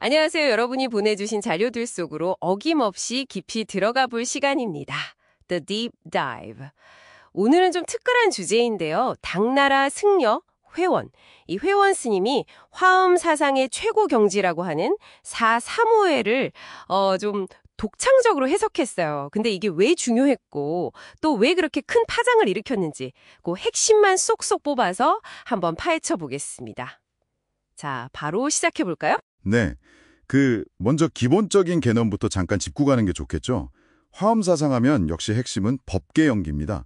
안녕하세요. 여러분이 보내주신 자료들 속으로 어김없이 깊이 들어가 볼 시간입니다. The Deep Dive. 오늘은 좀 특별한 주제인데요. 당나라 승려, 회원. 이 회원 스님이 화엄 사상의 최고 경지라고 하는 사사무예를 좀 독창적으로 해석했어요. 근데 이게 왜 중요했고 또 왜 그렇게 큰 파장을 일으켰는지 그 핵심만 쏙쏙 뽑아서 한번 파헤쳐 보겠습니다. 자, 바로 시작해 볼까요? 네. 먼저 기본적인 개념부터 잠깐 짚고 가는 게 좋겠죠. 화엄사상하면 역시 핵심은 법계 연기입니다.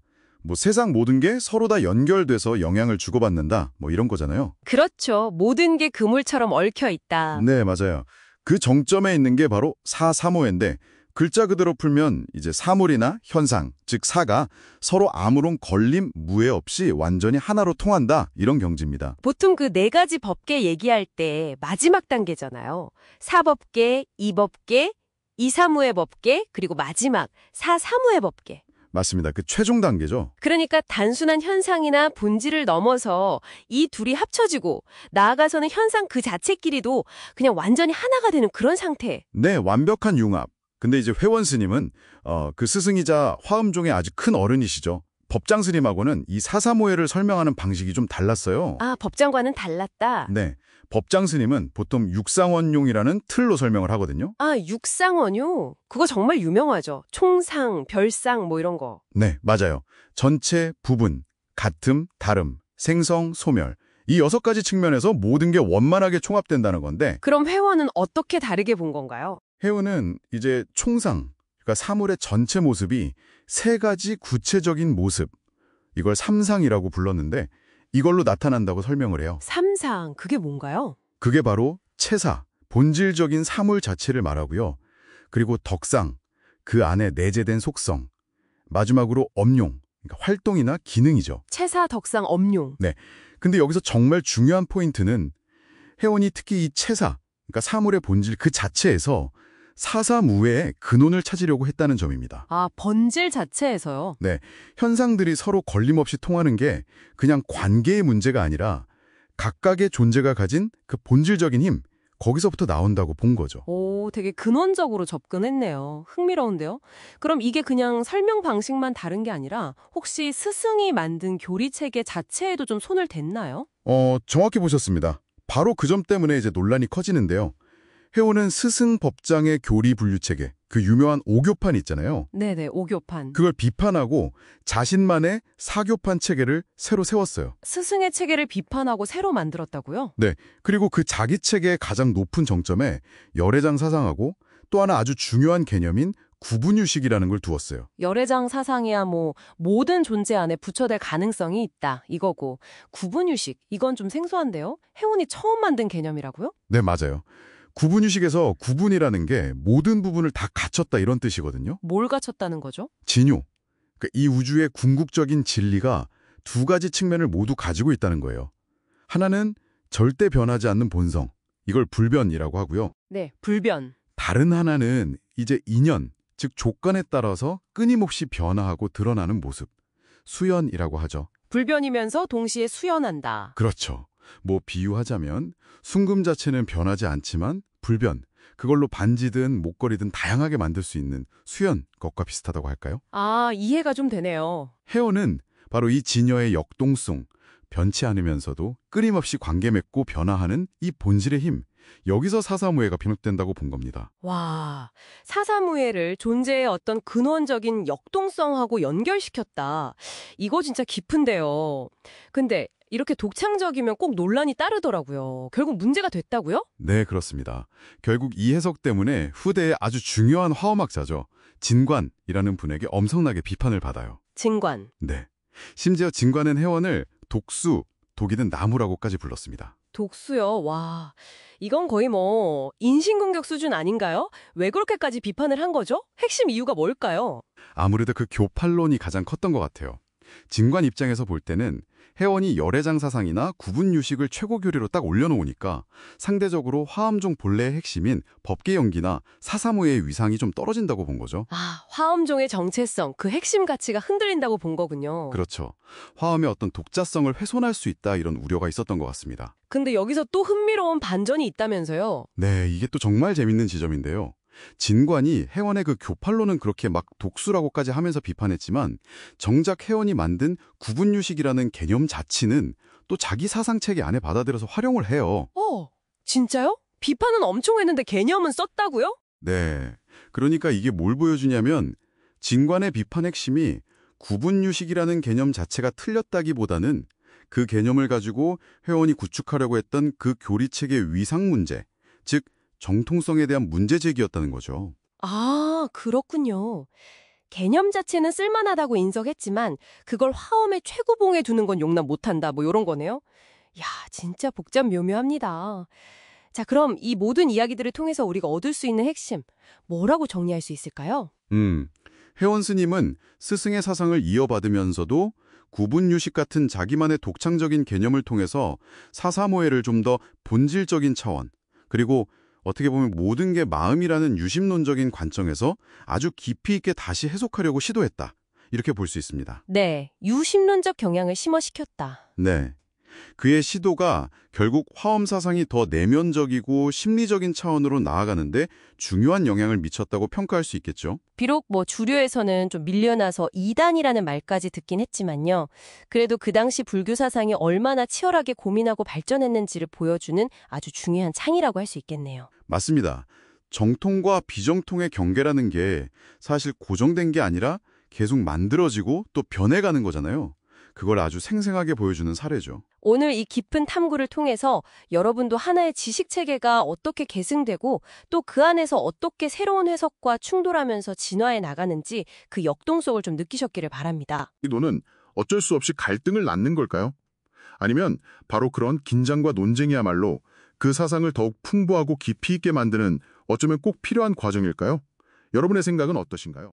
세상 모든 게 서로 다 연결돼서 영향을 주고받는다, 이런 거잖아요. 그렇죠. 모든 게 그물처럼 얽혀 있다. 네, 맞아요. 그 정점에 있는 게 바로 사사모예인데 글자 그대로 풀면 이제 사물이나 현상, 즉 사가 서로 아무런 걸림, 무해 없이 완전히 하나로 통한다, 이런 경지입니다. 보통 그 네 가지 법계 얘기할 때 마지막 단계잖아요. 사법계, 이법계, 이사무예 법계, 그리고 마지막 사사무예 법계. 맞습니다. 그 최종 단계죠. 그러니까 단순한 현상이나 본질을 넘어서 이 둘이 합쳐지고 나아가서는 현상 그 자체끼리도 그냥 완전히 하나가 되는 그런 상태. 네, 완벽한 융합. 근데 이제 회원 스님은 그 스승이자 화엄종의 아주 큰 어른이시죠. 법장 스님하고는 이 사사모예를 설명하는 방식이 좀 달랐어요. 아, 법장과는 달랐다. 네, 법장 스님은 보통 육상원용이라는 틀로 설명을 하거든요. 아, 육상원요? 그거 정말 유명하죠. 총상, 별상 이런 거. 네, 맞아요. 전체, 부분, 같음, 다름, 생성, 소멸. 이 6가지 측면에서 모든 게 원만하게 총합된다는 건데 그럼 회원은 어떻게 다르게 본 건가요? 회원은 이제 총상, 그러니까 사물의 전체 모습이 3가지 구체적인 모습, 이걸 삼상이라고 불렀는데 이걸로 나타난다고 설명을 해요. 삼상, 그게 뭔가요? 그게 바로 체사, 본질적인 사물 자체를 말하고요. 그리고 덕상, 그 안에 내재된 속성, 마지막으로 엄용, 그러니까 활동이나 기능이죠. 체사, 덕상, 엄용. 네. 근데 여기서 정말 중요한 포인트는 회원이 특히 이 체사, 그러니까 사물의 본질 그 자체에서 사사무예의 근원을 찾으려고 했다는 점입니다. 아, 본질 자체에서요? 네, 현상들이 서로 걸림없이 통하는 게 그냥 관계의 문제가 아니라 각각의 존재가 가진 그 본질적인 힘, 거기서부터 나온다고 본 거죠. 오, 되게 근원적으로 접근했네요. 흥미로운데요? 그럼 이게 그냥 설명 방식만 다른 게 아니라 혹시 스승이 만든 교리체계 자체에도 좀 손을 댔나요? 정확히 보셨습니다. 바로 그 점 때문에 이제 논란이 커지는데요. 회원은 스승 법장의 교리 분류체계, 그 유명한 오교판 있잖아요. 네네, 오교판. 그걸 비판하고 자신만의 사교판 체계를 새로 세웠어요. 스승의 체계를 비판하고 새로 만들었다고요? 네, 그리고 그 자기 체계의 가장 높은 정점에 열애장 사상하고 또 하나 아주 중요한 개념인 구분유식이라는 걸 두었어요. 열애장 사상이야 모든 존재 안에 부처될 가능성이 있다 이거고 구분유식 이건 좀 생소한데요? 회원이 처음 만든 개념이라고요? 네, 맞아요. 구분유식에서 구분이라는 게 모든 부분을 다 갖췄다 이런 뜻이거든요. 뭘 갖췄다는 거죠? 진요. 그러니까 이 우주의 궁극적인 진리가 2가지 측면을 모두 가지고 있다는 거예요. 하나는 절대 변하지 않는 본성, 이걸 불변이라고 하고요. 네, 불변. 다른 하나는 이제 인연, 즉 조건에 따라서 끊임없이 변화하고 드러나는 모습, 수연이라고 하죠. 불변이면서 동시에 수연한다. 그렇죠. 비유하자면 순금 자체는 변하지 않지만 불변, 그걸로 반지든 목걸이든 다양하게 만들 수 있는 수연, 것과 비슷하다고 할까요? 아, 이해가 좀 되네요. 해오는 바로 이 진여의 역동성, 변치 않으면서도 끊임없이 관계 맺고 변화하는 이 본질의 힘, 여기서 사사무예가 비롯된다고 본 겁니다. 와, 사사무예를 존재의 어떤 근원적인 역동성하고 연결시켰다. 이거 진짜 깊은데요. 근데 이렇게 독창적이면 꼭 논란이 따르더라고요. 결국 문제가 됐다고요? 네, 그렇습니다. 결국 이 해석 때문에 후대의 아주 중요한 화엄학자죠. 진관이라는 분에게 엄청나게 비판을 받아요. 진관. 네. 심지어 진관은 회원을 독수, 독이든 나무라고까지 불렀습니다. 독수요? 와, 이건 거의 인신공격 수준 아닌가요? 왜 그렇게까지 비판을 한 거죠? 핵심 이유가 뭘까요? 아무래도 그 교팔론이 가장 컸던 것 같아요. 진관 입장에서 볼 때는 회원이 열애장 사상이나 구분 유식을 최고 교리로 딱 올려놓으니까 상대적으로 화엄종 본래의 핵심인 법계 연기나 사사모의 위상이 좀 떨어진다고 본 거죠. 아, 화엄종의 정체성, 그 핵심 가치가 흔들린다고 본 거군요. 그렇죠. 화엄의 어떤 독자성을 훼손할 수 있다 이런 우려가 있었던 것 같습니다. 근데 여기서 또 흥미로운 반전이 있다면서요? 네, 이게 또 정말 재밌는 지점인데요. 진관이 혜원의 그 교팔로는 그렇게 막 독수라고까지 하면서 비판했지만 정작 혜원이 만든 구분유식이라는 개념 자체는 또 자기 사상체계 안에 받아들여서 활용을 해요. 진짜요? 비판은 엄청 했는데 개념은 썼다고요? 네, 그러니까 이게 뭘 보여주냐면 진관의 비판 핵심이 구분유식이라는 개념 자체가 틀렸다기보다는 그 개념을 가지고 혜원이 구축하려고 했던 그 교리체계의 위상 문제, 즉 정통성에 대한 문제 제기였다는 거죠. 아, 그렇군요. 개념 자체는 쓸만하다고 인정했지만 그걸 화엄의 최고봉에 두는 건 용납 못한다, 뭐 이런 거네요. 야, 진짜 복잡 묘묘합니다. 자, 그럼 이 모든 이야기들을 통해서 우리가 얻을 수 있는 핵심, 뭐라고 정리할 수 있을까요? 혜원 스님은 스승의 사상을 이어받으면서도 구분유식 같은 자기만의 독창적인 개념을 통해서 사사모해를 좀 더 본질적인 차원, 그리고 어떻게 보면 모든 게 마음이라는 유심론적인 관점에서 아주 깊이 있게 다시 해석하려고 시도했다. 이렇게 볼 수 있습니다. 네, 유심론적 경향을 심어시켰다. 네. 그의 시도가 결국 화엄 사상이 더 내면적이고 심리적인 차원으로 나아가는데 중요한 영향을 미쳤다고 평가할 수 있겠죠. 비록 뭐 주류에서는 좀 밀려나서 이단이라는 말까지 듣긴 했지만요. 그래도 그 당시 불교 사상이 얼마나 치열하게 고민하고 발전했는지를 보여주는 아주 중요한 창이라고 할 수 있겠네요. 맞습니다. 정통과 비정통의 경계라는 게 사실 고정된 게 아니라 계속 만들어지고 또 변해가는 거잖아요. 그걸 아주 생생하게 보여주는 사례죠. 오늘 이 깊은 탐구를 통해서 여러분도 하나의 지식체계가 어떻게 계승되고 또 그 안에서 어떻게 새로운 해석과 충돌하면서 진화해 나가는지 그 역동성을 좀 느끼셨기를 바랍니다. 이 논은 어쩔 수 없이 갈등을 낳는 걸까요? 아니면 바로 그런 긴장과 논쟁이야말로 그 사상을 더욱 풍부하고 깊이 있게 만드는 어쩌면 꼭 필요한 과정일까요? 여러분의 생각은 어떠신가요?